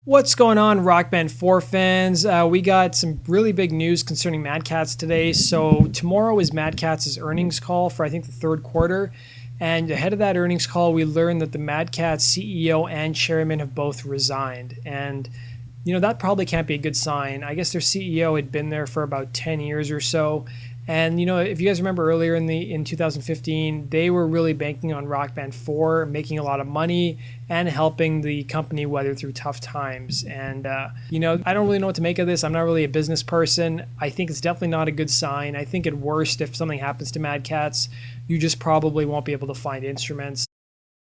What's going on, Rock Band 4 fans? We got some really big news concerning Mad Catz today. So tomorrow is Mad Catz's earnings call for, I think, the third quarter. And ahead of that earnings call, we learned that the Mad Catz CEO and chairman have both resigned. And, that probably can't be a good sign. I guess their CEO had been there for about 10 years or so. And if you guys remember earlier in 2015, they were really banking on Rock Band 4, making a lot of money and helping the company weather through tough times. And I don't really know what to make of this. I'm not really a business person. I think it's definitely not a good sign. I think at worst, if something happens to Mad Catz, you just probably won't be able to find instruments.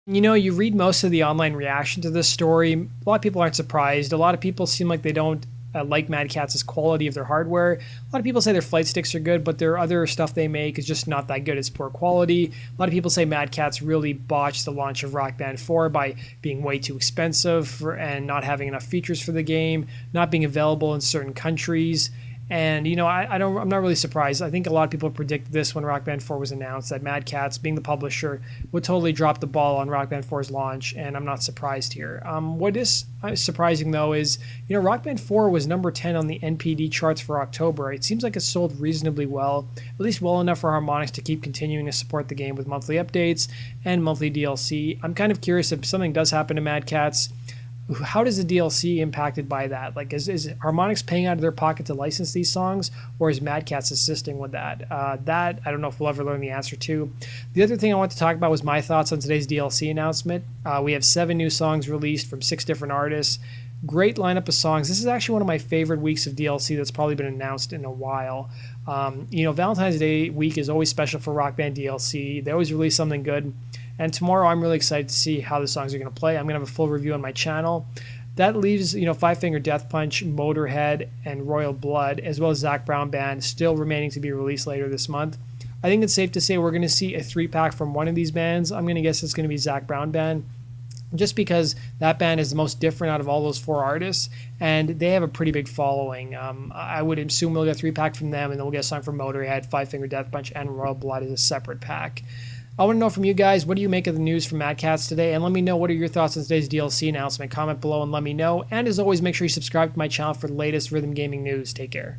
You read most of the online reaction to this story. A lot of people aren't surprised. A lot of people seem like they don't like Mad Catz's quality of their hardware. A lot of people say their flight sticks are good, but their other stuff they make is just not that good. It's poor quality. A lot of people say Mad Catz really botched the launch of Rock Band 4 by being way too expensive and not having enough features for the game, not being available in certain countries. And I'm not really surprised. I think a lot of people predicted this when Rock Band 4 was announced, that Mad Catz, being the publisher, would totally drop the ball on Rock Band 4's launch, and I'm not surprised here. What is surprising though is, Rock Band 4 was number 10 on the NPD charts for October. It seems like it sold reasonably well, at least well enough for Harmonix to keep continuing to support the game with monthly updates and monthly DLC. I'm kind of curious if something does happen to Mad Catz. How does the DLC impacted by that? Like, is Harmonix paying out of their pocket to license these songs, or is Mad Catz assisting with that? That I don't know if we'll ever learn the answer to. The other thing I want to talk about was my thoughts on today's DLC announcement. We have 7 new songs released from 6 different artists. Great lineup of songs. This is actually one of my favorite weeks of DLC that's probably been announced in a while. Valentine's Day week is always special for Rock Band DLC. They always release something good. And tomorrow I'm really excited to see how the songs are going to play. I'm going to have a full review on my channel. That leaves, Five Finger Death Punch, Motorhead, and Royal Blood, as well as Zac Brown Band, still remaining to be released later this month. I think it's safe to say we're going to see a 3-pack from one of these bands. I'm going to guess it's going to be Zac Brown Band, just because that band is the most different out of all those 4 artists, and they have a pretty big following. I would assume we'll get a 3-pack from them, and then we'll get a song from Motorhead, Five Finger Death Punch, and Royal Blood as a separate pack. I want to know from you guys, what do you make of the news from Mad Catz today? And let me know, what are your thoughts on today's DLC announcement? Comment below and let me know. And as always, make sure you subscribe to my channel for the latest rhythm gaming news. Take care.